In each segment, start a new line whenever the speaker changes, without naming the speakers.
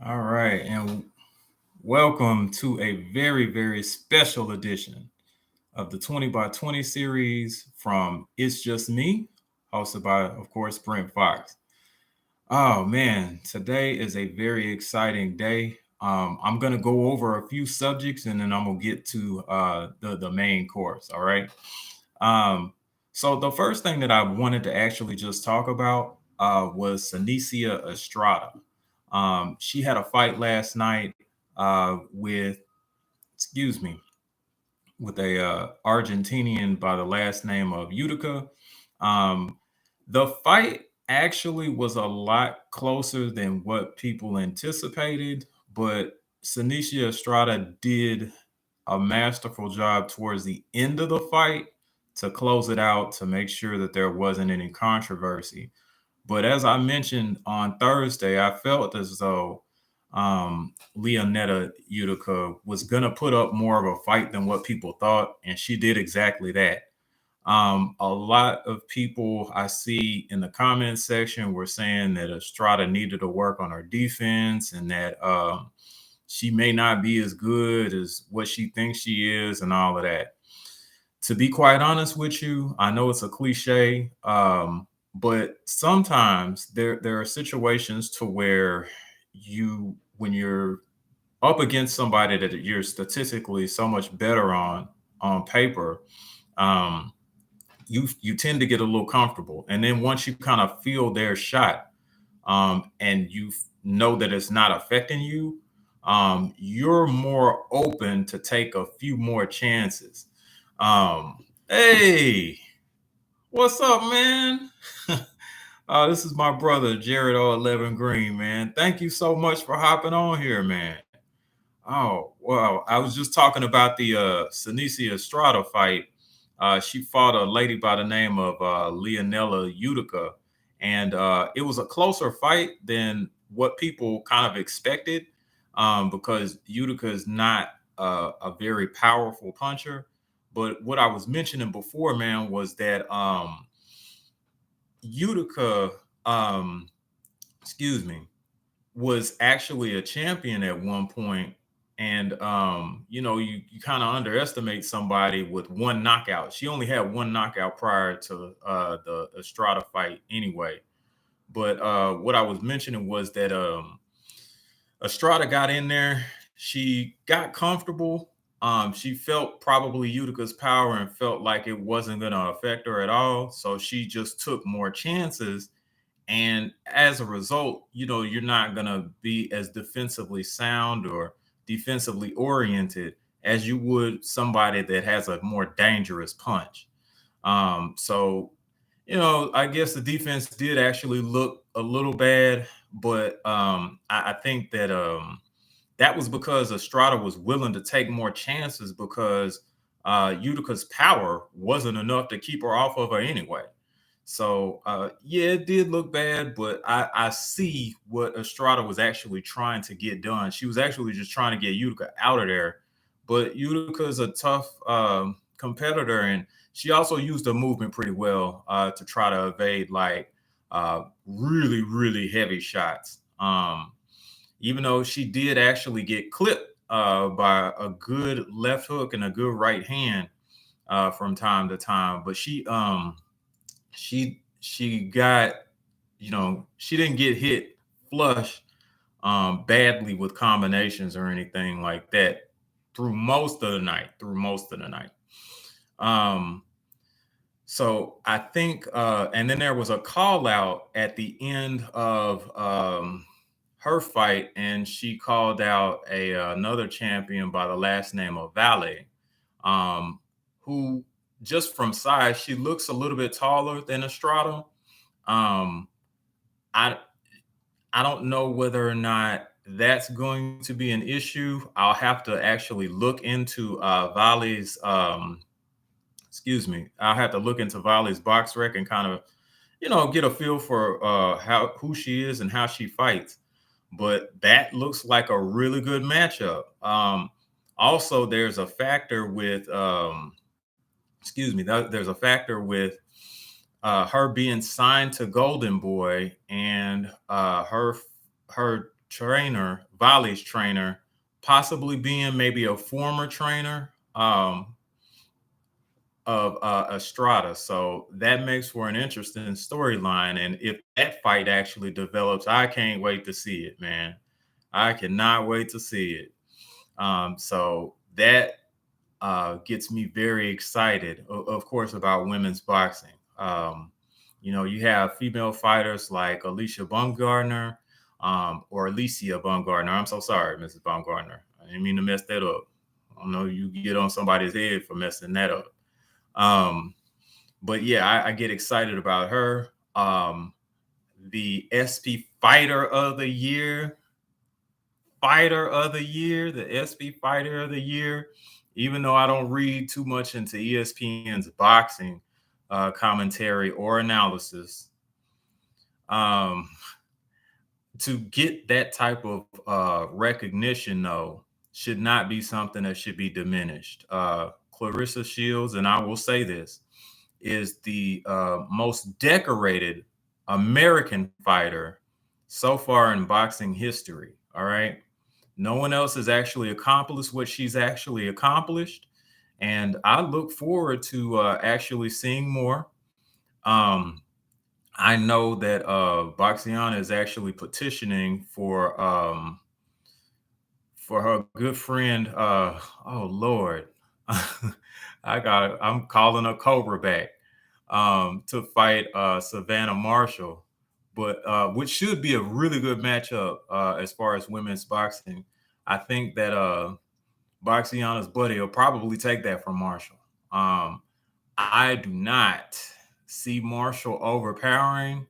All right, and welcome to a very, very special edition of the 20 by 20 series from It's Just Me, hosted by, of course, Brent Fox. Oh man, today is a very exciting day. I'm gonna go over a few subjects and then I'm gonna get to the main course. All right. Um, so the first thing that I wanted to actually just talk about was Seniesa Estrada. She had a fight last night with, excuse me, with a Argentinian by the last name of Yudica. Um, the fight actually was a lot closer than what people anticipated, but Seniesa Estrada did a masterful job towards the end of the fight to close it out to make sure that there wasn't any controversy. But as I mentioned on Thursday, I felt as though Leonela Yudica was going to put up more of a fight than what people thought, and she did exactly that. A lot of people I see in the comments section were saying that Estrada needed to work on her defense and that she may not be as good as what she thinks she is and all of that. To be quite honest with you, I know it's a cliche, but sometimes there are situations to where when you're up against somebody that you're statistically so much better on paper, um, you tend to get a little comfortable, and then once you kind of feel their shot, and know that it's not affecting you, you're more open to take a few more chances. Hey, what's up, man? This is my brother, Jared 11 Green, man. Thank you so much for hopping on here, man. Oh, well, I was just talking about the Seniesa Estrada fight. She fought a lady by the name of Leonela Yudica, and it was a closer fight than what people kind of expected because Yudica is not a very powerful puncher. But what I was mentioning before, man, was that Utica, um, excuse me, was actually a champion at one point. And you kind of underestimate somebody with one knockout. She only had one knockout prior to the Estrada fight anyway. But what I was mentioning was that Estrada got in there. She got comfortable. She felt probably Utica's power and felt like it wasn't going to affect her at all. So she just took more chances. And as a result, you're not going to be as defensively sound or defensively oriented as you would somebody that has a more dangerous punch. So I guess the defense did actually look a little bad, but I think that that was because Estrada was willing to take more chances because Utica's power wasn't enough to keep her off of her anyway. So yeah, it did look bad, but I see what Estrada was actually trying to get done. She was actually just trying to get Utica out of there. But Utica is a tough competitor, and she also used her movement pretty well to try to evade like really, really heavy shots. Even though she did actually get clipped by a good left hook and a good right hand from time to time, but she got, she didn't get hit flush badly with combinations or anything like that through most of the night. um so I think and then there was a call out at the end of her fight, and she called out another champion by the last name of Vale, um who, just from size, she looks a little bit taller than Estrada. um, I I don't know whether or not that's going to be an issue. I'll have to actually look into Valley's excuse me. I'll have to look into Valley's box rec and kind of, get a feel for how who she is and how she fights. But that looks like a really good matchup. Also, there's a factor with excuse me, there's a factor with her being signed to Golden Boy and her trainer, Vali's trainer, possibly being maybe a former trainer of Estrada. So that makes for an interesting storyline. And if that fight actually develops, I can't wait to see it, man. I cannot wait to see it. So that gets me very excited, of course, about women's boxing. You have female fighters like Alicia Baumgardner or Alicia Baumgardner. I'm so sorry, Mrs. Baumgardner. I didn't mean to mess that up. I know you get on somebody's head for messing that up. But yeah, I get excited about her. The SP Fighter of the Year, the SP Fighter of the Year. Even though I don't read too much into ESPN's boxing commentary or analysis, to get that type of recognition, though, should not be something that should be diminished. Clarissa Shields, and I will say this, is the most decorated American fighter so far in boxing history. All right. No one else has actually accomplished what she's actually accomplished. And I look forward to actually seeing more. I know that Boxiana is actually petitioning for her good friend. Oh Lord, I'm calling a Cobra back to fight Savannah Marshall, but which should be a really good matchup as far as women's boxing. I think that Boxiana's buddy will probably take that from Marshall. I do not see Marshall overpowering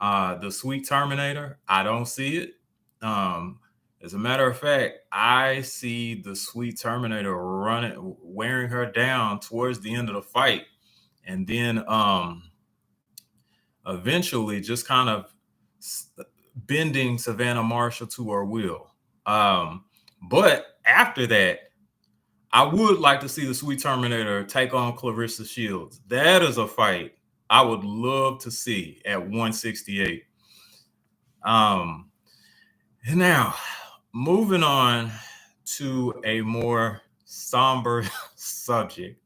the Sweet Terminator. I don't see it. As a matter of fact, I see the Sweet Terminator wearing her down towards the end of the fight, and then eventually just kind of bending Savannah Marshall to her will. But after that, I would like to see the Sweet Terminator take on Clarissa Shields. That is a fight I would love to see at 168. And now, moving on to a more somber subject.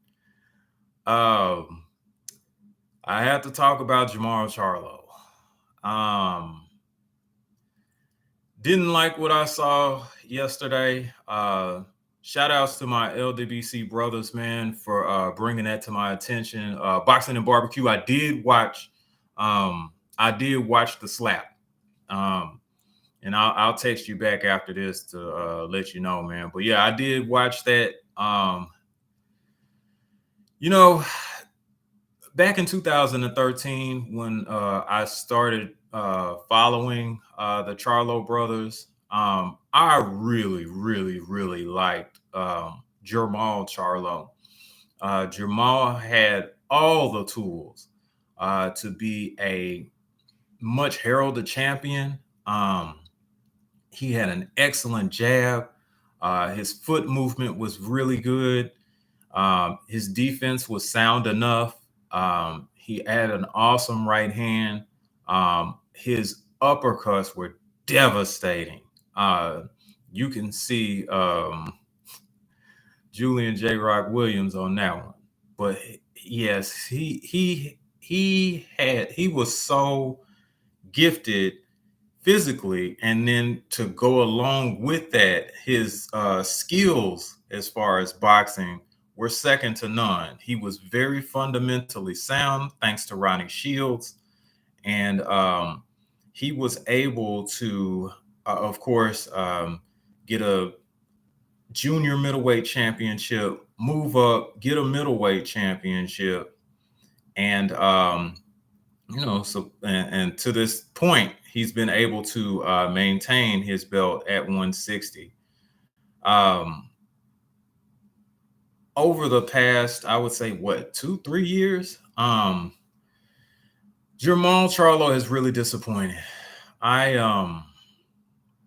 I have to talk about Jermall Charlo. Didn't like what I saw yesterday. Shout outs to my LWC brothers, man, for bringing that to my attention. Boxing and Barbecue. I did watch the slap. And I'll text you back after this to let you know, man. But yeah, I did watch that. Back in 2013, when I started following the Charlo brothers, I really, really, really liked Jermall Charlo. Jermall had all the tools to be a much heralded champion. He had an excellent jab. His foot movement was really good. His defense was sound enough. He had an awesome right hand. His uppercuts were devastating. You can see Julian J. Rock Williams on that one. But yes, he was so gifted physically, and then to go along with that, his skills as far as boxing were second to none. He was very fundamentally sound, thanks to Ronnie Shields, and he was able to, of course, get a junior middleweight championship, move up, get a middleweight championship, and and to this point, he's been able to maintain his belt at 160. Over the past, I would say, 2-3 years, Jermall Charlo has really disappointed.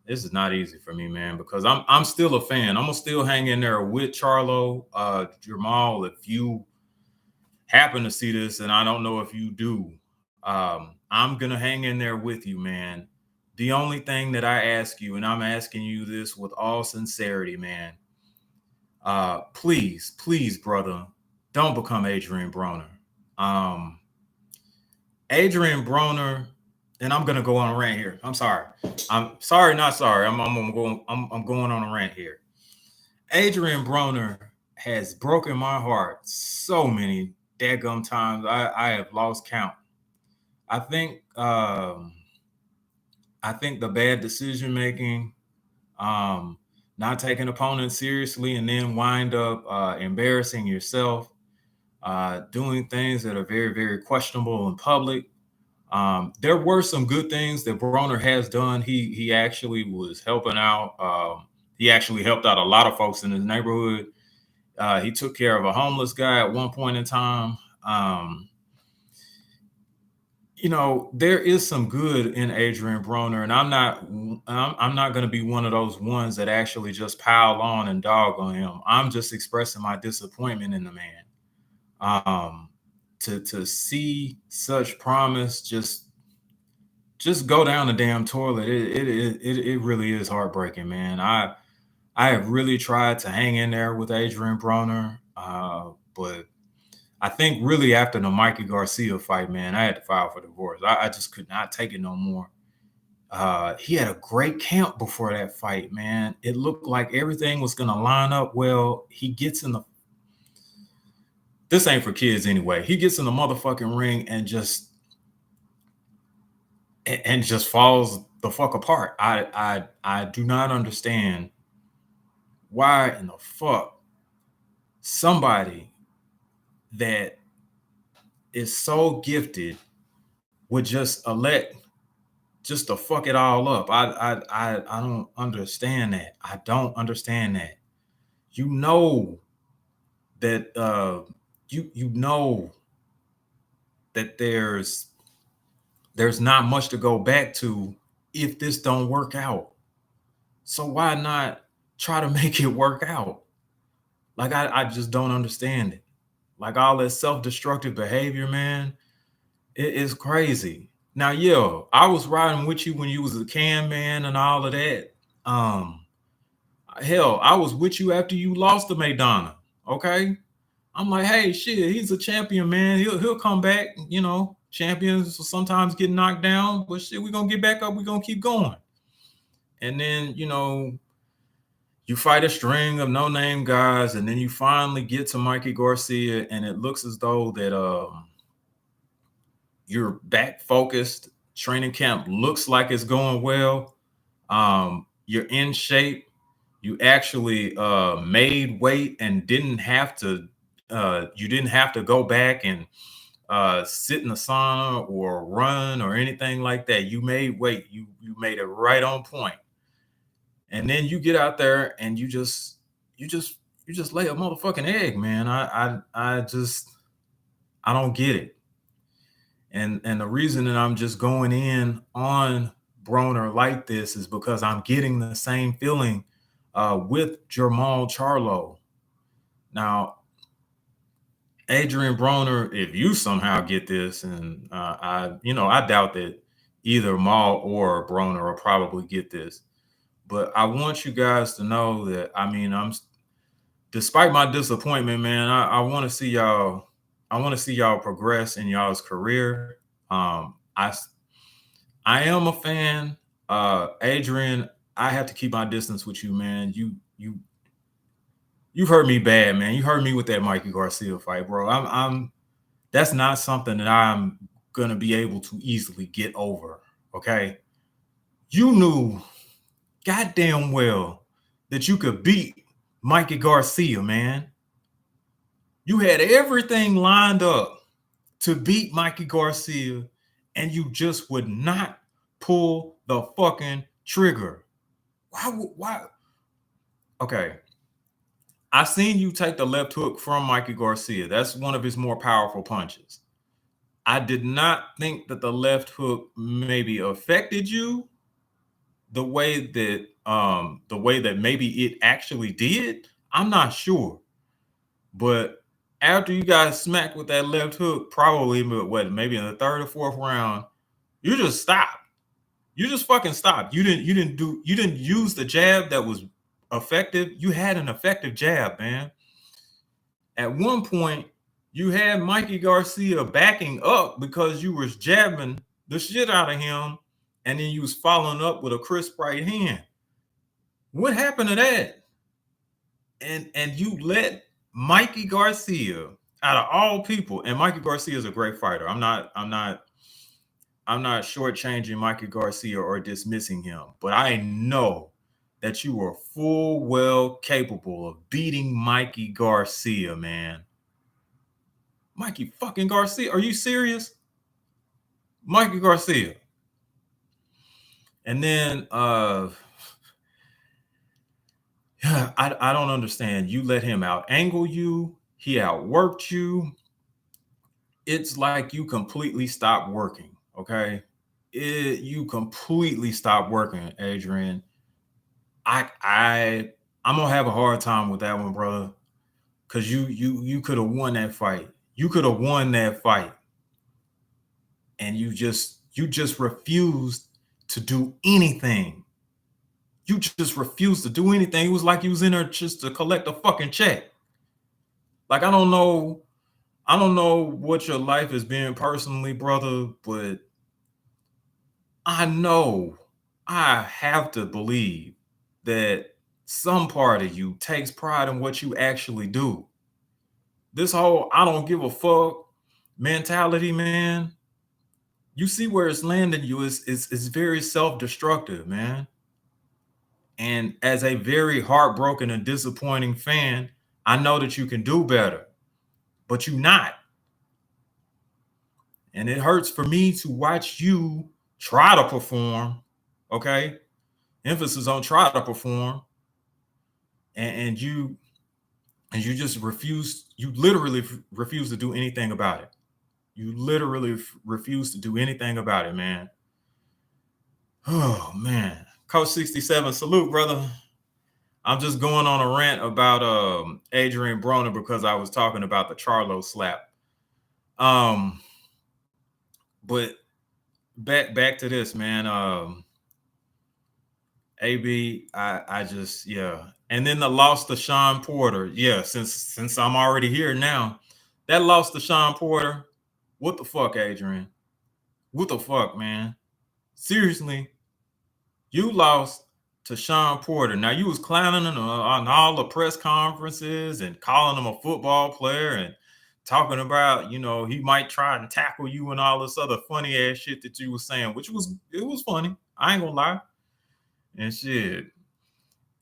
This is not easy for me, man, because I'm still a fan. I'm gonna still hang in there with Charlo. Jermall, if you happen to see this, and I don't know if you do, I'm gonna hang in there with you, man. the only thing that I ask you, and I'm asking you this with all sincerity, man, please, please, brother, don't become Adrian Broner. Adrian Broner, and I'm gonna go on a rant here. I'm sorry. I'm sorry, not sorry. I'm going on a rant here. Adrian Broner has broken my heart so many daggum times. I have lost count. I think the bad decision making, not taking opponents seriously, and then wind up embarrassing yourself, doing things that are very, very questionable in public. There were some good things that Broner has done. He actually was helping out. He actually helped out a lot of folks in his neighborhood. He took care of a homeless guy at one point in time. There is some good in Adrian Broner, and I'm not going to be one of those ones that actually just pile on and dog on him. I'm just expressing my disappointment in the man. To see such promise just go down the damn toilet. It really is heartbreaking, man. I have really tried to hang in there with Adrian Broner, but I think really after the Mikey Garcia fight, man, I had to file for divorce. I just could not take it no more. He had a great camp before that fight, man. It looked like everything was going to line up well. He gets in the – this ain't for kids anyway. He gets in the motherfucking ring and just falls the fuck apart. I do not understand why in the fuck somebody that is so gifted would just elect just to fuck it all up. I don't understand that. I don't understand that. You know that you know that there's not much to go back to if this don't work out. So why not try to make it work out? Like I just don't understand it. Like all that self-destructive behavior, man, it is crazy. Now, yeah, I was riding with you when you was a can man and all of that. Hell, I was with you after you lost to Maidana. Okay. I'm like, hey, shit, he's a champion, man. He'll come back. Champions will sometimes get knocked down, but shit, we're gonna get back up, we're gonna keep going. And then, you fight a string of no-name guys, and then you finally get to Mikey Garcia, and it looks as though that you're back focused. Training camp looks like it's going well. You're in shape. You actually made weight and didn't have to. You didn't have to go back and sit in the sauna or run or anything like that. You made weight. You made it right on point. And then you get out there and you just lay a motherfucking egg, man. I don't get it. And the reason that I'm just going in on Broner like this is because I'm getting the same feeling with Jermall Charlo. Now, Adrian Broner, if you somehow get this, and I doubt that either Maul or Broner will probably get this, but I want you guys to know that, despite my disappointment, man, I want to see y'all. I want to see y'all progress in y'all's career. I am a fan. Adrian, I have to keep my distance with you, man. You've hurt me bad, man. You hurt me with that Mikey Garcia fight, bro. That's not something that I'm gonna be able to easily get over. Okay. You knew goddamn well that you could beat Mikey Garcia, man. You had everything lined up to beat Mikey Garcia, and you just would not pull the fucking trigger. Why? Okay. I seen you take the left hook from Mikey Garcia. That's one of his more powerful punches. I did not think that the left hook maybe affected you the way that maybe it actually did. I'm not sure. But after you got smacked with that left hook, probably maybe in the third or fourth round, you just stopped. You just fucking stopped. You didn't use the jab that was effective. You had an effective jab, man. At one point, you had Mikey Garcia backing up because you was jabbing the shit out of him, and then you was following up with a crisp right hand. What happened to that? And you let Mikey Garcia, out of all people, and Mikey Garcia is a great fighter. I'm not shortchanging Mikey Garcia or dismissing him, but I know that you are full well capable of beating Mikey Garcia, man. Mikey fucking Garcia. Are you serious? Mikey Garcia. And then I don't understand. You let him out angle you, he outworked you. It's like you completely stopped working. Okay. You completely stopped working, Adrian. I'm gonna have a hard time with that one, brother. Cause you could have won that fight. You could have won that fight. And you just refused to do anything. You just refused to do anything. It was like you was in there just to collect a fucking check. Like I don't know what your life has been personally, brother, but I know I have to believe that some part of you takes pride in what you actually do. This whole I don't give a fuck mentality, man, you see where it's landing you is very self-destructive, man. And as a very heartbroken and disappointing fan, I know that you can do better, but you're not. And it hurts for me to watch you try to perform, okay? Emphasis on try to perform, and you just refuse. You literally refuse to do anything about it. You literally refuse to do anything about it, man. Oh man, Coach 67, salute, brother. I'm just going on a rant about Adrian Broner because I was talking about the Charlo slap. But back to this, man. AB, I just yeah. And then the loss to Sean Porter. Yeah, since I'm already here now, that loss to Sean Porter. What the fuck, Adrian? What the fuck, man? Seriously, you lost to Sean Porter. Now you was clowning on all the press conferences and calling him a football player and talking about, he might try and tackle you and all this other funny ass shit that you was saying, which was funny. I ain't gonna lie. And shit,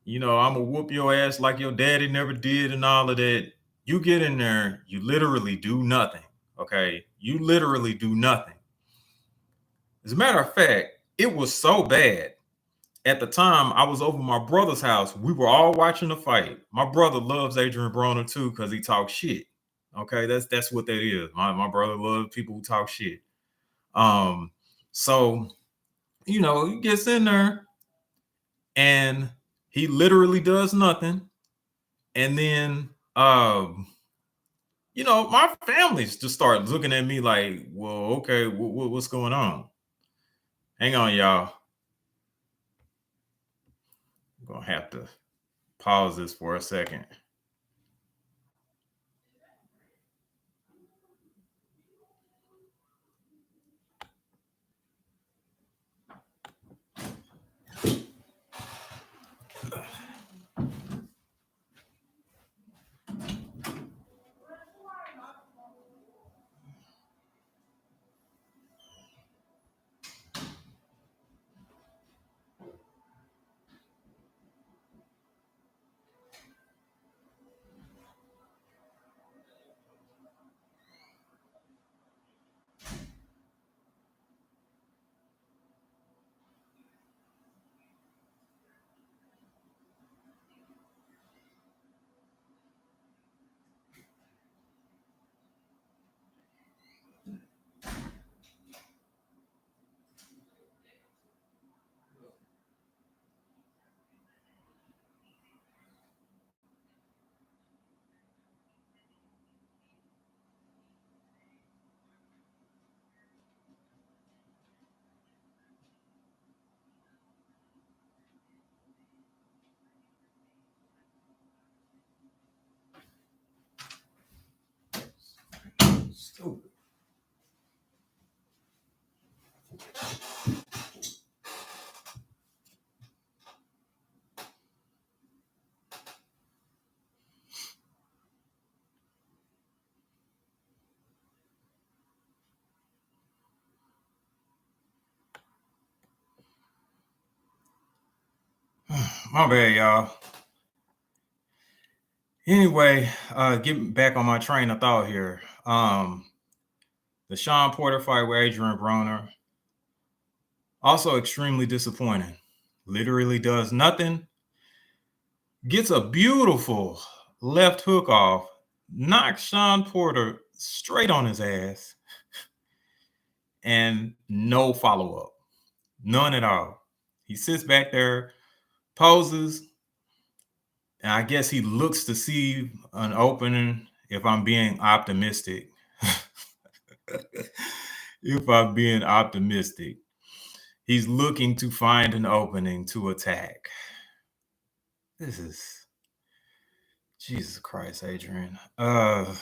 I'm gonna whoop your ass like your daddy never did and all of that. You get in there, you literally do nothing. Okay. You literally do nothing. As a matter of fact, it was so bad. At the time, I was over my brother's house. We were all watching the fight. My brother loves Adrian Broner too because he talks shit. Okay, that's what that is. My brother loves people who talk shit. So he gets in there and he literally does nothing. And then my family's just start looking at me like, well, okay, what's going on? Hang on, y'all. I'm gonna have to pause this for a second. My bad, y'all. Anyway, getting back on my train of thought here. The Sean Porter fight with Adrian Broner, also extremely disappointing. Literally does nothing. Gets a beautiful left hook off, knocks Sean Porter straight on his ass, and no follow-up. None at all. He sits back there, poses, and I guess he looks to see an opening, if I'm being optimistic. If I'm being optimistic. He's looking to find an opening to attack. This is Jesus Christ, Adrian. Damn.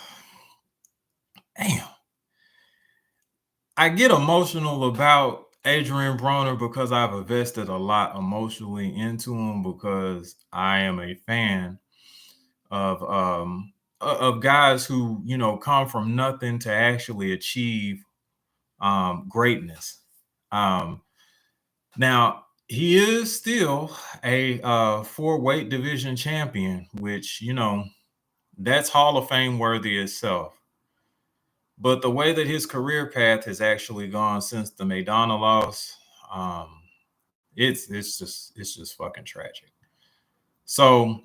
I get emotional about Adrian Broner because I've invested a lot emotionally into him because I am a fan of guys who, you know, come from nothing to actually achieve greatness. Now, he is still a four-weight division champion, which, you know, that's Hall of Fame worthy itself. But the way that his career path has actually gone since the Maidana loss, it's just fucking tragic. So,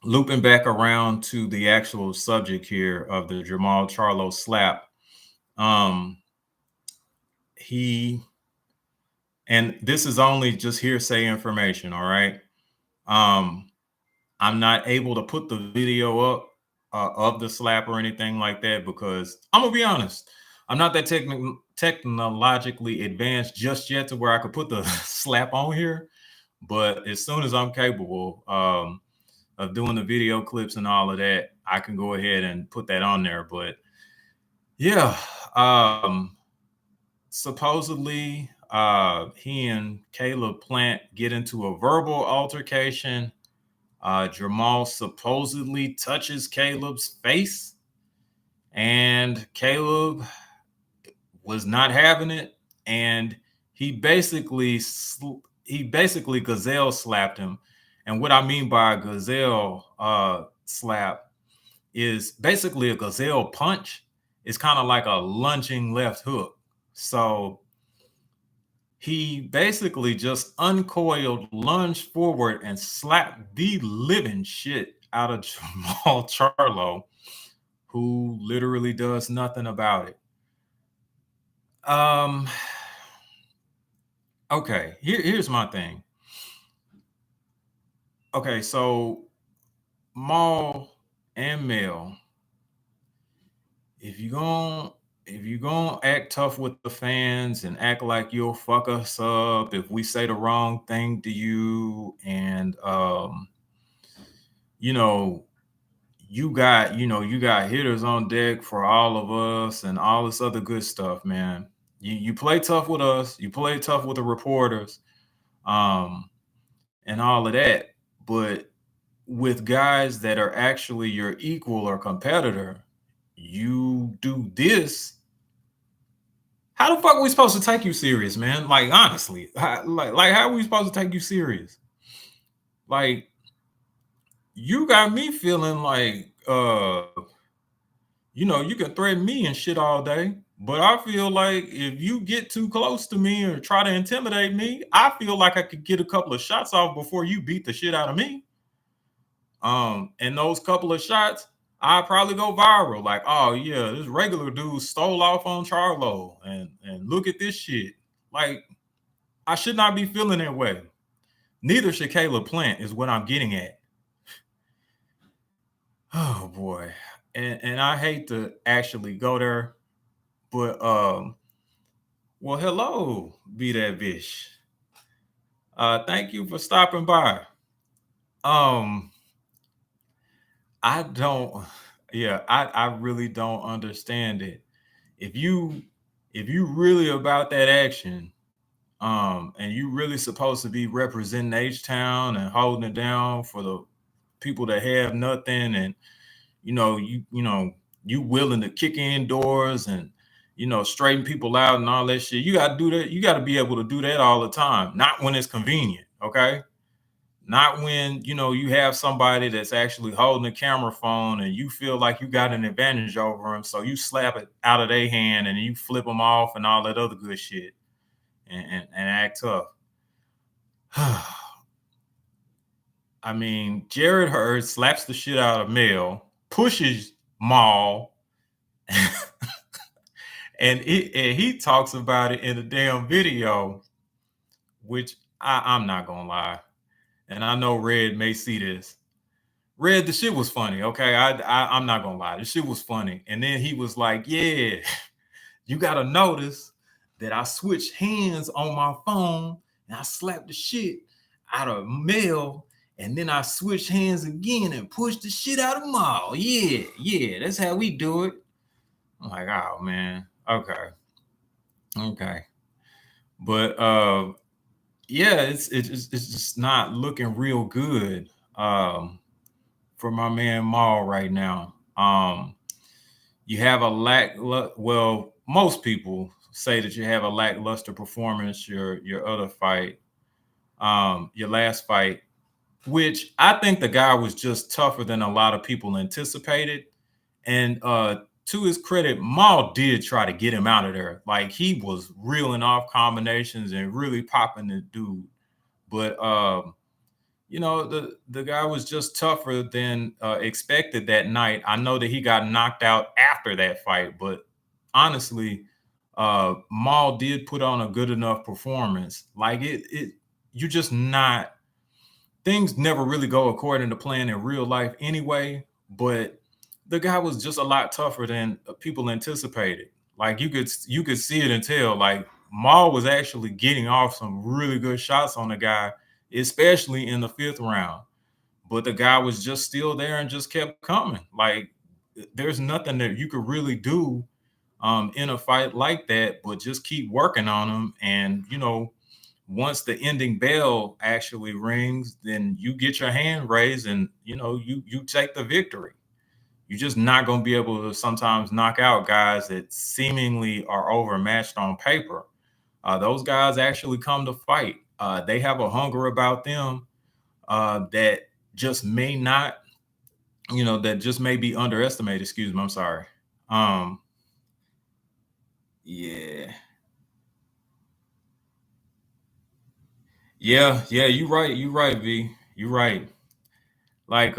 looping back around to the actual subject here of the Jermall Charlo slap, and this is only just hearsay information, all right? I'm not able to put the video up of the slap or anything like that because I'm gonna be honest, I'm not that technologically advanced just yet to where I could put the slap on here. But as soon as I'm capable of doing the video clips and all of that, I can go ahead and put that on there. But yeah, supposedly he and Caleb Plant get into a verbal altercation. Jermall supposedly touches Caleb's face, and Caleb was not having it, and he basically gazelle slapped him. And what I mean by a gazelle slap is basically a gazelle punch. It's kind of like a lunging left hook. So he basically just uncoiled, lunged forward, and slapped the living shit out of Jermall Charlo, who literally does nothing about it. Okay, here's my thing. Okay, so Maul and Mel, if you gonna act tough with the fans and act like you'll fuck us up if we say the wrong thing to you, and you know, you got hitters on deck for all of us and all this other good stuff, man. You play tough with us, you play tough with the reporters, and all of that, but with guys that are actually your equal or competitor, you do this. How the fuck are we supposed to take you serious, man? Like, honestly, how are we supposed to take you serious? Like, you got me feeling like, you can threaten me and shit all day, but I feel like if you get too close to me or try to intimidate me, I feel like I could get a couple of shots off before you beat the shit out of me. And those couple of shots, I'd probably go viral. Like, oh yeah, this regular dude stole off on Charlo, and look at this shit. Like, I should not be feeling that way. Neither should Caleb Plant, is what I'm getting at. Oh boy. And I hate to actually go there, but well, hello, Be That Vish. Thank you for stopping by. Um, I don't, yeah, I really don't understand it. If you if you really about that action, and you really supposed to be representing H-Town and holding it down for the people that have nothing, and you willing to kick in doors and straighten people out and all that shit. You got to do that. You got to be able to do that all the time, not when it's convenient. Okay. Not when you have somebody that's actually holding a camera phone and you feel like you got an advantage over them, so you slap it out of their hand and you flip them off and all that other good shit, and act tough. I mean, Jared Hurd slaps the shit out of Mel, pushes Mal, and he talks about it in the damn video, which I'm not gonna lie, and I know Red may see this. Red, the shit was funny, okay? I'm not gonna lie, the shit was funny. And then he was like, "Yeah, you gotta notice that I switched hands on my phone and I slapped the shit out of Mel, and then I switched hands again and pushed the shit out of Mal. Yeah, that's how we do it." I'm like, oh man, okay. But yeah, it's just not looking real good for my man Mal right now. You have a well, most people say that you have a lackluster performance your other fight, your last fight, which I think the guy was just tougher than a lot of people anticipated. And to his credit, Maul did try to get him out of there. Like, he was reeling off combinations and really popping the dude. But the guy was just tougher than expected that night. I know that he got knocked out after that fight, but honestly, Maul did put on a good enough performance. Like, you're just not. Things never really go according to plan in real life anyway, but the guy was just a lot tougher than people anticipated. Like, you could see it and tell. Like, Maul was actually getting off some really good shots on the guy, especially in the 5th round. But the guy was just still there and just kept coming. Like, there's nothing that you could really do in a fight like that, but just keep working on him. And once the ending bell actually rings, then you get your hand raised and you take the victory. You're just not going to be able to sometimes knock out guys that seemingly are overmatched on paper. Those guys actually come to fight. They have a hunger about them that just may not, that just may be underestimated. Excuse me, I'm sorry. Yeah. Yeah, you're right. You're right, V. You're right. Like,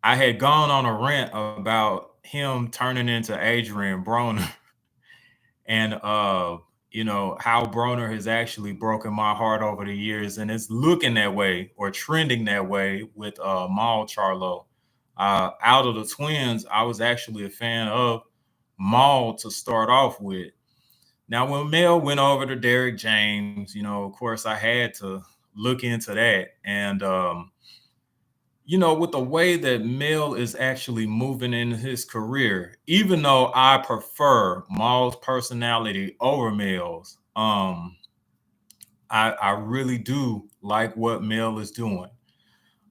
I had gone on a rant about him turning into Adrian Broner and how Broner has actually broken my heart over the years, and it's looking that way or trending that way with Maul Charlo. Out of the twins, I was actually a fan of Maul to start off with. Now, when Mel went over to Derek James, of course, I had to look into that. And, with the way that Mel is actually moving in his career, even though I prefer Maul's personality over Mel's, I really do like what Mel is doing.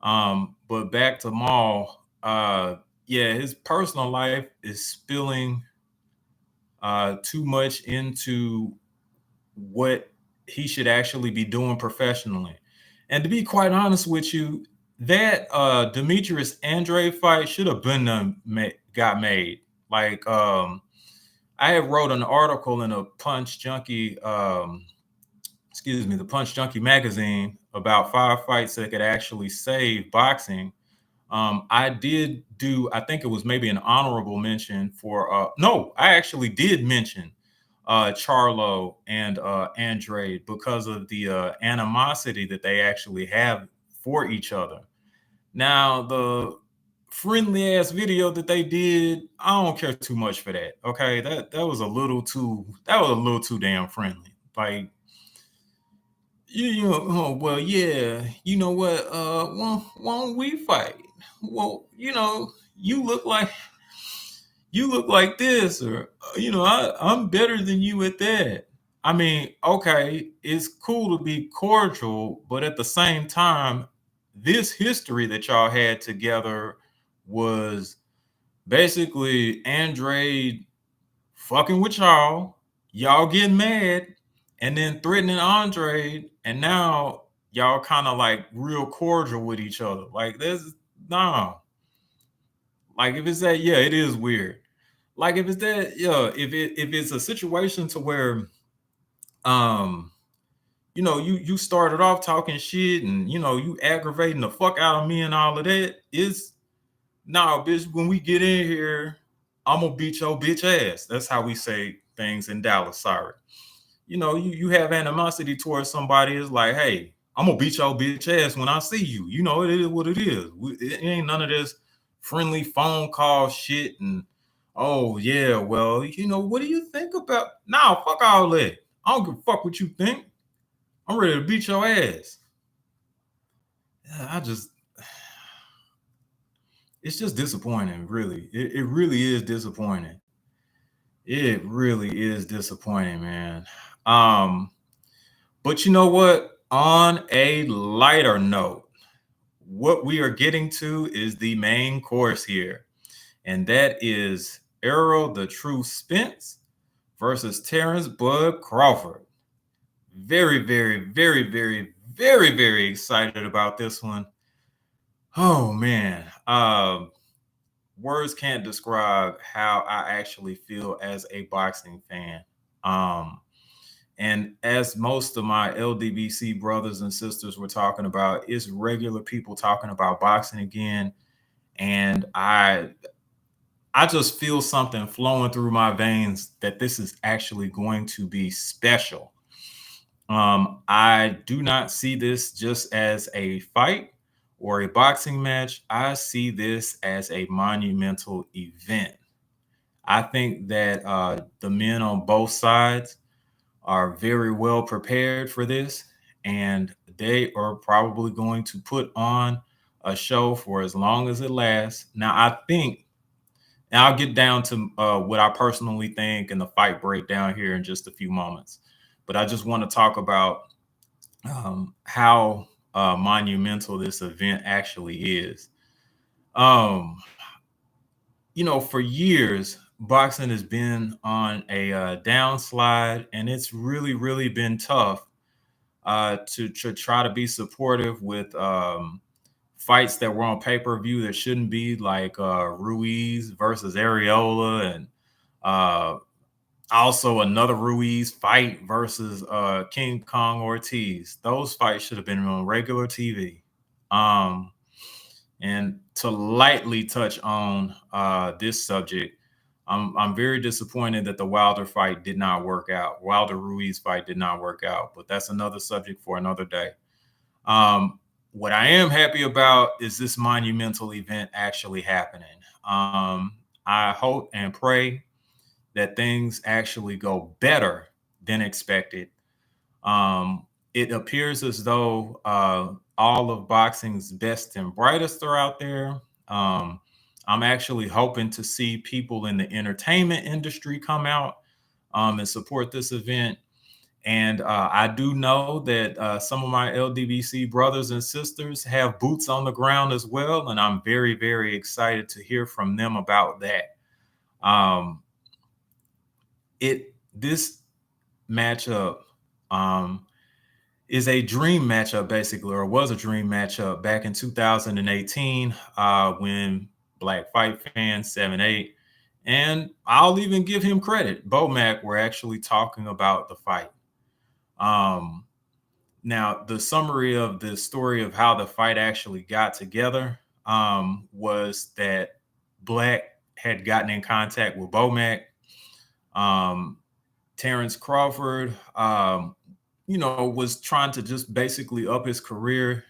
But back to Maul, yeah, his personal life is spilling too much into what he should actually be doing professionally. And to be quite honest with you, that Demetrius Andrade fight should have been got made. Like, I have wrote an article in a Punch Junkie, the Punch Junkie magazine about 5 fights that could actually save boxing. I did do, I think it was maybe an honorable mention for, no, I actually did mention Charlo and Andrade because of the animosity that they actually have for each other. Now, the friendly ass video that they did, I don't care too much for that. Okay, that was a little too damn friendly. Like, oh, well, yeah, you know what? Why don't we fight? Well, you look like you look like this, or I'm better than you at that. I mean, okay, it's cool to be cordial, but at the same time, this history that y'all had together was basically Andre fucking with y'all getting mad, and then threatening Andre, and now y'all kind of like real cordial with each other. Like, there's no, like, if it's that, yeah, it is weird. Like, if it's that, yeah, if it's a situation to where, um, you started off talking shit, and you aggravating the fuck out of me and all of that. Is Nah, bitch, when we get in here, I'm gonna beat your bitch ass. That's how we say things in Dallas. Sorry. You have animosity towards somebody. It's like, hey, I'm gonna beat your bitch ass when I see you. It is what it is. It ain't none of this friendly phone call shit. And oh yeah, well, what do you think about? Nah, fuck all that. I don't give a fuck what you think. I'm ready to beat your ass. Yeah, it's just disappointing, really. It really is disappointing. It really is disappointing, man. Um, but you know what? On a lighter note, what we are getting to is the main course here, and that is Errol the True Spence versus Terence Bud Crawford. Very, very, very, very, very, very excited about this one. Oh man. Words can't describe how I actually feel as a boxing fan. Um, and as most of my LDBC brothers and sisters were talking about, it's regular people talking about boxing again. And I just feel something flowing through my veins that this is actually going to be special. I do not see this just as a fight or a boxing match. I see this as a monumental event. I think that the men on both sides are very well prepared for this, and they are probably going to put on a show for as long as it lasts. Now, I think, and I'll get down to what I personally think and the fight breakdown here in just a few moments, but I just want to talk about how monumental this event actually is. Um, for years, boxing has been on a downslide, and it's really, really been tough to try to be supportive with fights that were on pay per view that shouldn't be, like Ruiz versus Areola, and uh, also another Ruiz fight versus King Kong Ortiz. Those fights should have been on regular TV. Um, and to lightly touch on this subject, I'm very disappointed that the Wilder fight did not work out. Wilder Ruiz fight did not work out, but that's another subject for another day. What I am happy about is this monumental event actually happening. I hope and pray that things actually go better than expected. It appears as though all of boxing's best and brightest are out there. I'm actually hoping to see people in the entertainment industry come out and support this event. And I do know that some of my LDBC brothers and sisters have boots on the ground as well. And I'm very, very excited to hear from them about that. Um, this matchup is a dream matchup, basically, or was a dream matchup back in 2018 when Black Fight Fans 7-8, and I'll even give him credit, Bomac were actually talking about the fight. Um, Now, the summary of the story of how the fight actually got together was that Black had gotten in contact with Bomac. Terence Crawford, was trying to just basically up his career.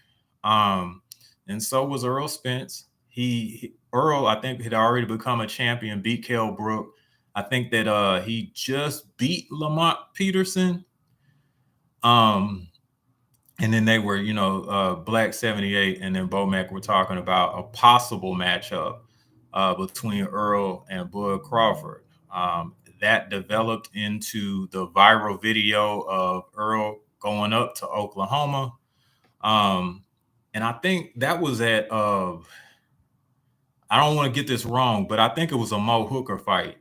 And so was Errol Spence. Earl, I think, had already become a champion, beat Kell Brook. I think that he just beat Lamont Peterson. And then they were, Black 78 and then Bomac were talking about a possible matchup between Errol and Bud Crawford. That developed into the viral video of Errol going up to Oklahoma. And I think that was at, I don't want to get this wrong, but I think it was a Mo Hooker fight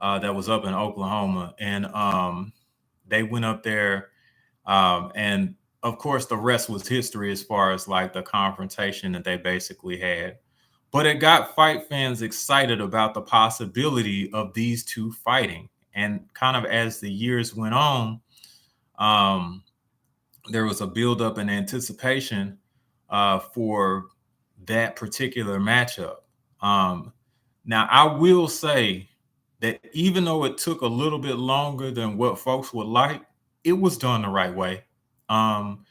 that was up in Oklahoma. And they went up there. And of course, the rest was history as far as like the confrontation that they basically had. But it got fight fans excited about the possibility of these two fighting. And kind of as the years went on, um, there was a buildup in anticipation for that particular matchup. Now, I will say that even though it took a little bit longer than what folks would like, it was done the right way. Um,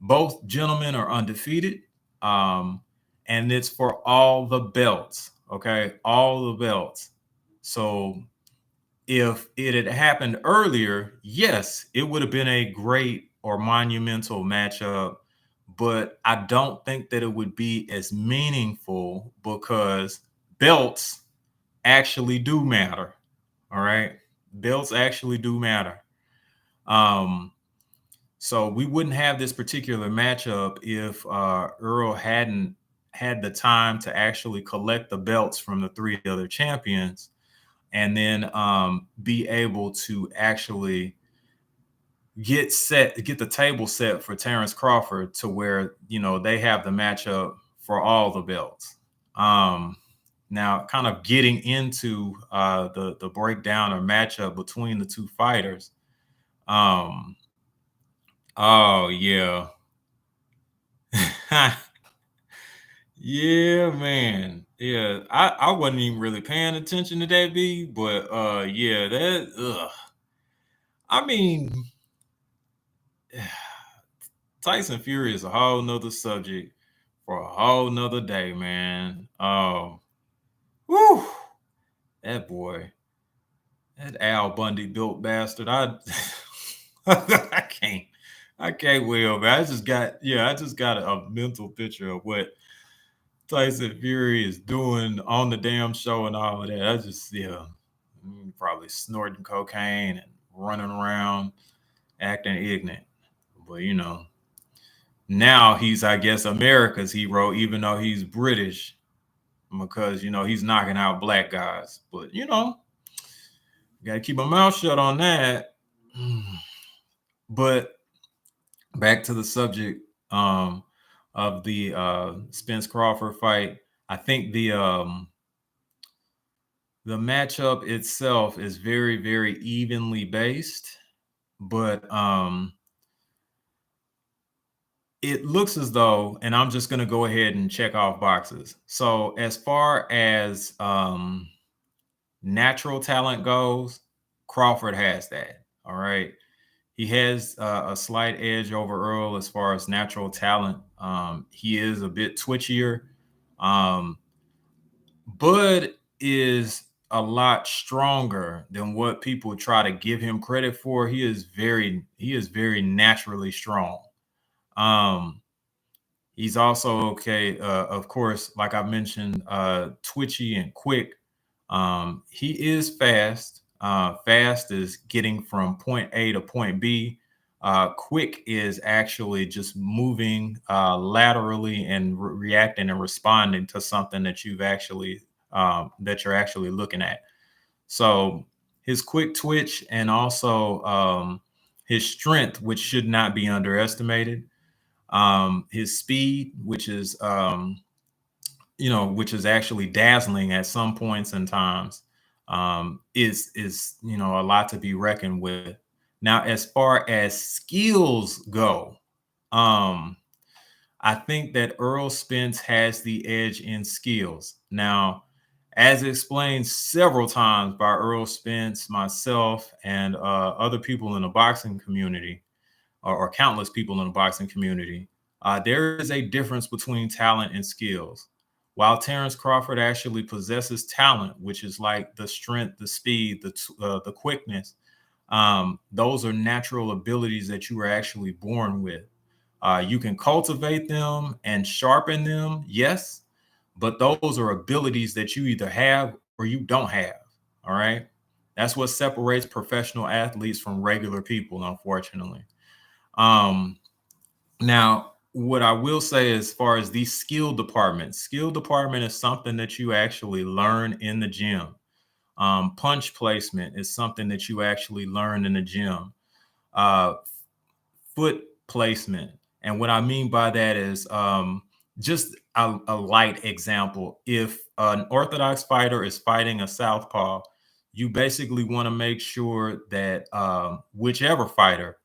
Both gentlemen are undefeated, and it's for all the belts. Okay, all the belts. So if it had happened earlier, yes, it would have been a great or monumental matchup, but I don't think that it would be as meaningful because belts actually do matter. All right. Belts actually do matter. Um, so we wouldn't have this particular matchup if Earl hadn't had the time to actually collect the belts from the three other champions and then be able to actually get the table set for Terence Crawford to where, you know, they have the matchup for all the belts. Now, kind of getting into the breakdown or matchup between the two fighters. Um, oh yeah, yeah, man, yeah. I wasn't even really paying attention to that B, but yeah, that. Ugh. I mean, Tyson Fury is a whole nother subject for a whole nother day, man. Whew, that boy. That Al Bundy built bastard. I can't. I can't will, man. I just got a mental picture of what Tyson Fury is doing on the damn show and all of that. I just, yeah, probably snorting cocaine and running around acting ignorant. But you know, now he's, I guess, America's hero, even though he's British, because you know he's knocking out black guys. But you know, got to keep my mouth shut on that. But back to the subject of the Spence Crawford fight. I think the matchup itself is very, very evenly based, but it looks as though, and I'm just going to go ahead and check off boxes. So as far as natural talent goes, Crawford has that. All right. He has a slight edge over Earl as far as natural talent. He is a bit twitchier. Um, Bud is a lot stronger than what people try to give him credit for. He is very naturally strong. Um, he's also okay, of course, like I mentioned, twitchy and quick. He is fast. Fast is getting from point A to point B. Quick is actually just moving laterally and reacting and responding to something that that you're actually looking at. So his quick twitch and also his strength, which should not be underestimated. His speed, which is which is actually dazzling at some points and times, is a lot to be reckoned with. Now, as far as skills go, um, I think that Earl Spence has the edge in skills. Now, as explained several times by Earl Spence, myself, and other people in the boxing community, or countless people in the boxing community, there is a difference between talent and skills. While Terence Crawford actually possesses talent, which is like the strength, the speed, the quickness, those are natural abilities that you are actually born with. You can cultivate them and sharpen them, yes, but those are abilities that you either have or you don't have. All right. That's what separates professional athletes from regular people, unfortunately. Um, Now, what I will say as far as these skill department is something that you actually learn in the gym. Punch placement is something that you actually learn in the gym. Uh, Foot placement. And what I mean by that is just a light example. If an orthodox fighter is fighting a southpaw, you basically want to make sure that whichever fighter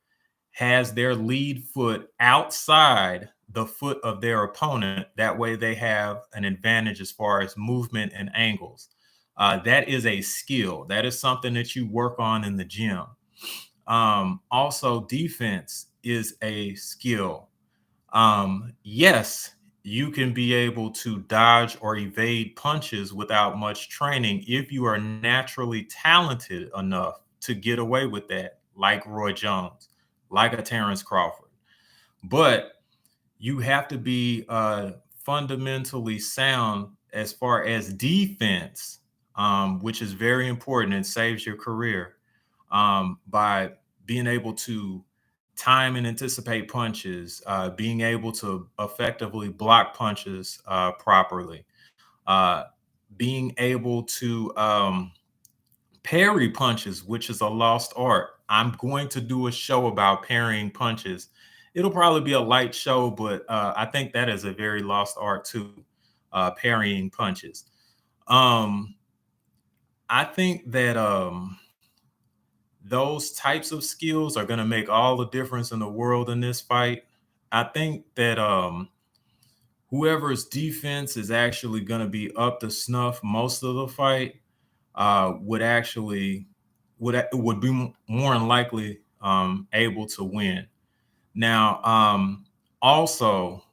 has their lead foot outside the foot of their opponent. That way they have an advantage as far as movement and angles. That is a skill. That is something that you work on in the gym. Also, defense is a skill. Yes, you can be able to dodge or evade punches without much training if you are naturally talented enough to get away with that, like Roy Jones, like a Terence Crawford. But you have to be fundamentally sound as far as defense, which is very important and saves your career by being able to time and anticipate punches, being able to effectively block punches properly, uh, being able to parry punches, which is a lost art. I'm going to do a show about parrying punches. It'll probably be a light show, but I think that is a very lost art too, parrying punches. Um, I think that those types of skills are going to make all the difference in the world in this fight. I think that whoever's defense is actually going to be up to snuff most of the fight would actually would be more than likely able to win. Now, also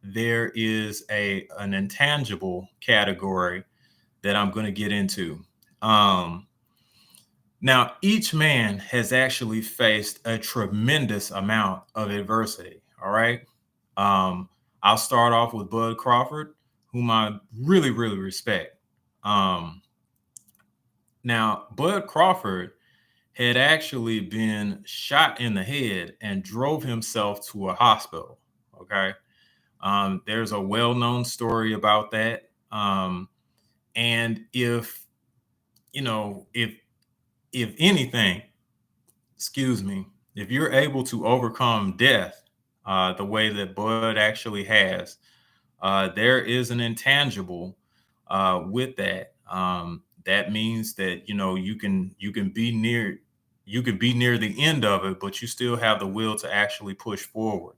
there is an intangible category that I'm going to get into. Um, Now, each man has actually faced a tremendous amount of adversity. All right. Um, I'll start off with Bud Crawford, whom I really, really respect. Um, Now, Bud Crawford had actually been shot in the head and drove himself to a hospital. Okay. There's a well known story about that. And if, you know, if anything, excuse me, if you're able to overcome death the way that Bud actually has, there is an intangible with that. That means that you can be near the end of it, but you still have the will to actually push forward.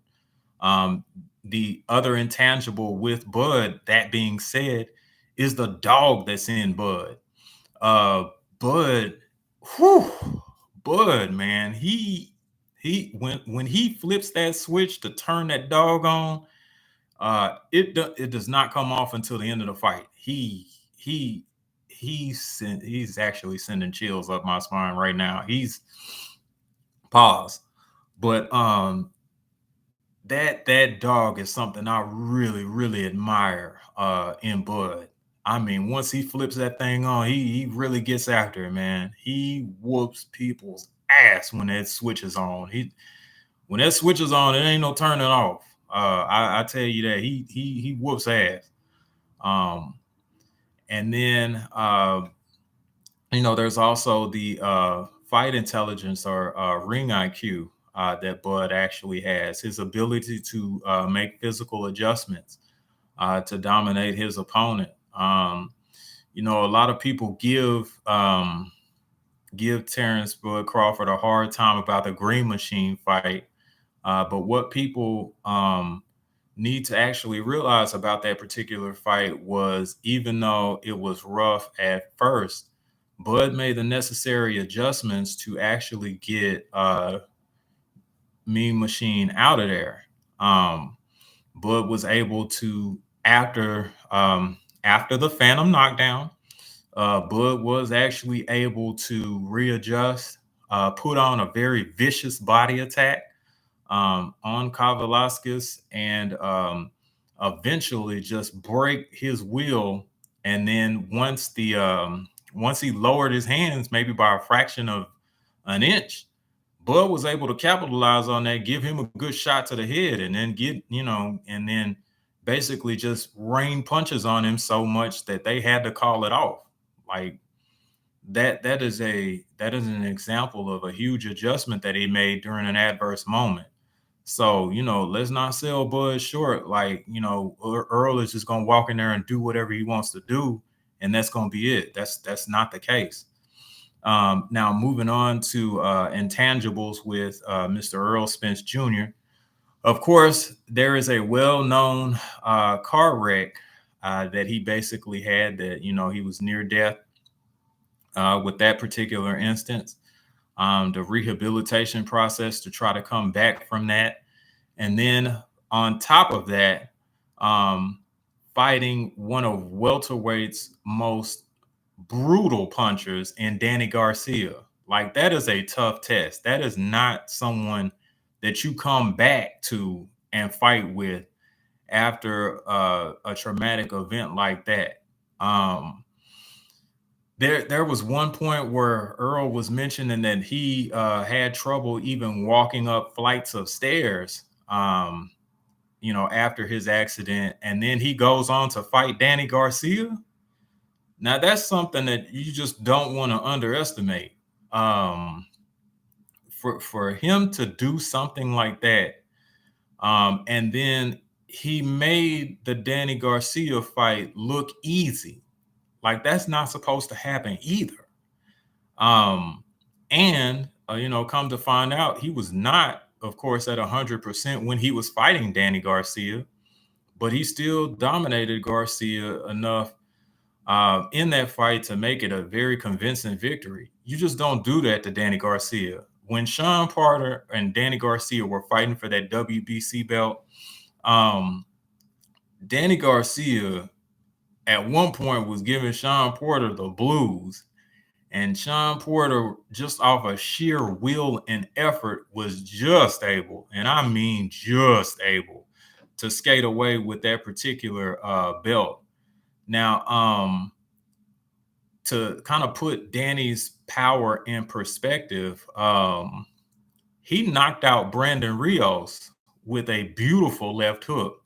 Um, the other intangible with Bud, that being said, is the dog that's in Bud. Uh, Bud, whew, Bud, man, he when he flips that switch to turn that dog on, it does not come off until the end of the fight. He he's actually sending chills up my spine right now. He's pause, but that dog is something I really really admire in Bud. I mean, once he flips that thing on, he really gets after it, man. He whoops people's ass when that switch is on. He When that switch is on, it ain't no turning off. I tell you that he whoops ass. Um, and then there's also the fight intelligence or ring IQ that Bud actually has. His ability to make physical adjustments to dominate his opponent. A lot of people give Terrence Bud Crawford a hard time about the Green Machine fight. But what people need to actually realize about that particular fight was, even though it was rough at first, Bud made the necessary adjustments to actually get Mean Machine out of there. Um, Bud was able to, after the Phantom knockdown, Bud was actually able to readjust, put on a very vicious body attack on Kavalauskas and eventually just break his will. And then once he lowered his hands, maybe by a fraction of an inch, Bud was able to capitalize on that, give him a good shot to the head, and then and then basically just rain punches on him so much that they had to call it off. Like that is an example of a huge adjustment that he made during an adverse moment. So, let's not sell Bud short. Like, Earl is just gonna walk in there and do whatever he wants to do, and that's gonna be it. That's not the case. Now, moving on to intangibles with Mr. Earl Spence Jr. Of course, there is a well-known car wreck that he basically had that, he was near death with that particular instance. The rehabilitation process to try to come back from that. And then on top of that, um, fighting one of welterweight's most brutal punchers in Danny Garcia. Like, that is a tough test. That is not someone that you come back to and fight with after a traumatic event like that. There was one point where Earl was mentioning that he had trouble even walking up flights of stairs, after his accident. And then he goes on to fight Danny Garcia. Now, that's something that you just don't want to underestimate. For him to do something like that, and then he made the Danny Garcia fight look easy. Like, that's not supposed to happen either. And come to find out, he was not, of course, at 100% when he was fighting Danny Garcia, but he still dominated Garcia enough in that fight to make it a very convincing victory. You just don't do that to Danny Garcia. When Sean Porter and Danny Garcia were fighting for that WBC belt, Danny Garcia at one point was giving Sean Porter the blues. And Sean Porter, just off of sheer will and effort, was just able, and I mean just able, to skate away with that particular belt. Now, to kind of put Danny's power in perspective, he knocked out Brandon Rios with a beautiful left hook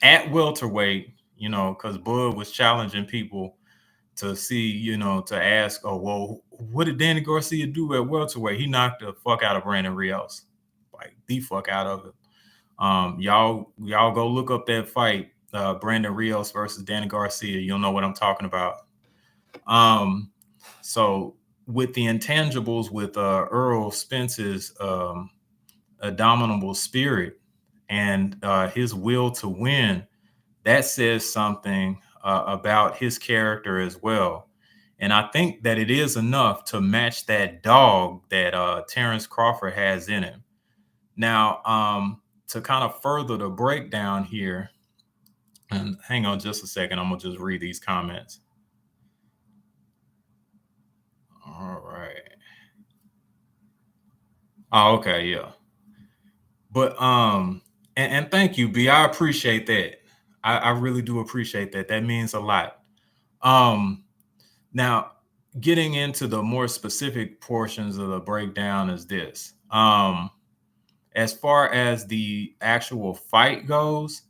at welterweight, because Bud was challenging people to see, to ask, oh, well, what did Danny Garcia do at welterweight? He knocked the fuck out of Brandon Rios, like the fuck out of it. Y'all go look up that fight, Brandon Rios versus Danny Garcia. You'll know what I'm talking about. So with the intangibles, with Errol Spence's indomitable spirit and his will to win, that says something about his character as well. And I think that it is enough to match that dog that Terence Crawford has in him. Now, to kind of further the breakdown here, and hang on just a second, I'm going to just read these comments. All right. Oh, okay, yeah. But and thank you, B. I appreciate that. I really do appreciate that. That means a lot. Now, getting into the more specific portions of the breakdown is this. As far as the actual fight goes,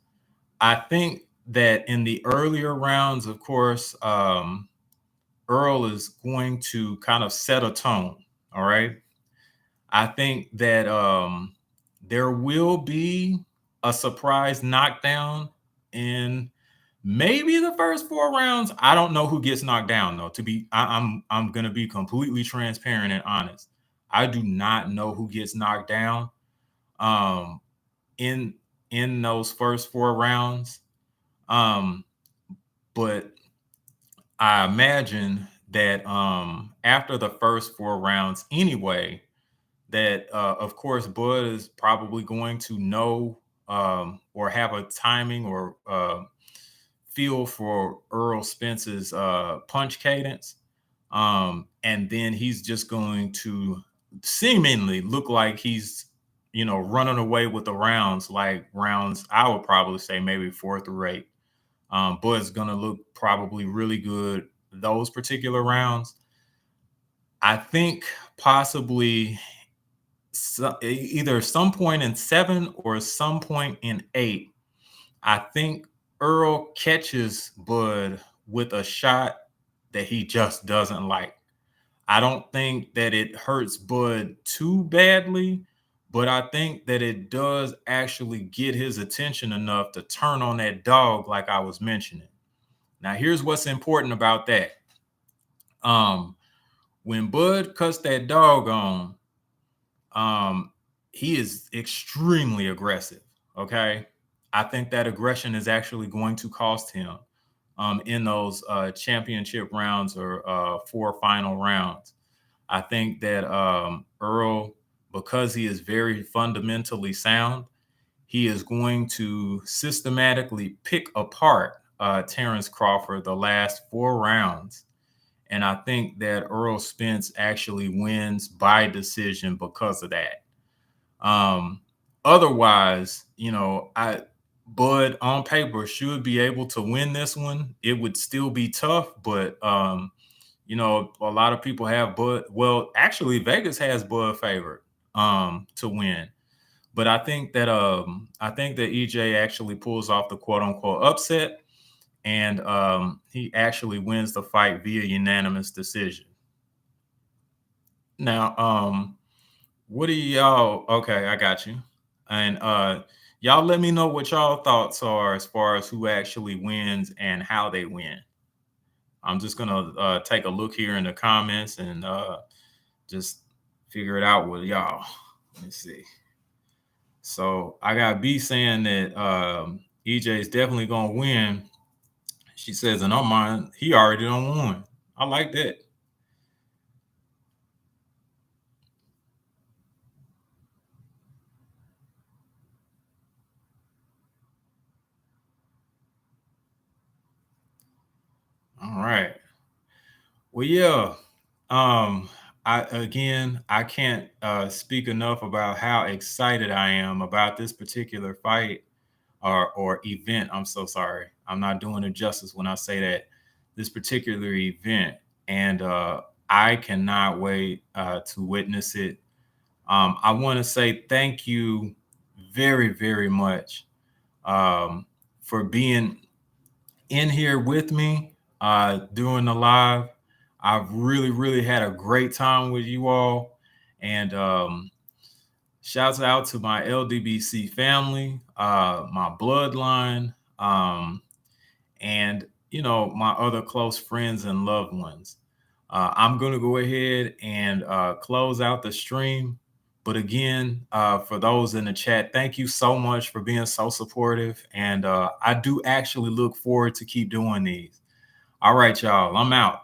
I think that in the earlier rounds, of course, Earl is going to kind of set a tone. All right. I think that there will be a surprise knockdown in maybe the first 4 rounds. I don't know who gets knocked down though. I'm gonna be completely transparent and honest. I do not know who gets knocked down in those first 4 rounds. But I imagine that after the first 4 rounds anyway, that of course Bud is probably going to know or have a timing or feel for Earl Spence's punch cadence. And then he's just going to seemingly look like he's, running away with the rounds, like rounds, I would probably say maybe 4 through 8. Bud's gonna look probably really good those particular rounds. I think possibly either some point in 7 or some point in 8. I think Errol catches Bud with a shot that he just doesn't like. I don't think that it hurts Bud too badly, but I think that it does actually get his attention enough to turn on that dog, like I was mentioning. Now, here's what's important about that. When Bud cuts that dog on, he is extremely aggressive. Okay. I think that aggression is actually going to cost him in those championship rounds or 4 final rounds. I think that Errol, because he is very fundamentally sound, he is going to systematically pick apart Terence Crawford the last 4 rounds. And I think that Errol Spence actually wins by decision because of that. Otherwise, Bud on paper should be able to win this one. It would still be tough, but a lot of people have Bud. Well, actually, Vegas has Bud favored to win. But I think that EJ actually pulls off the quote unquote upset, and he actually wins the fight via unanimous decision. Now, what do y'all? Okay, I got you. And y'all let me know what y'all thoughts are as far as who actually wins and how they win. I'm just gonna take a look here in the comments and just figure it out with y'all. Let me see. So I got B saying that EJ is definitely gonna win. She says, "In our mind, he already done won." I like that. All right. Well, yeah. Um, I can't speak enough about how excited I am about this particular fight or event. I'm so sorry. I'm not doing it justice when I say that this particular event, and I cannot wait to witness it. I want to say thank you very, very much for being in here with me during the live. I've really, really had a great time with you all. And shouts out to my LDBC family, my bloodline, and my other close friends and loved ones. I'm going to go ahead and close out the stream. But again, for those in the chat, thank you so much for being so supportive. And I do actually look forward to keep doing these. All right, y'all, I'm out.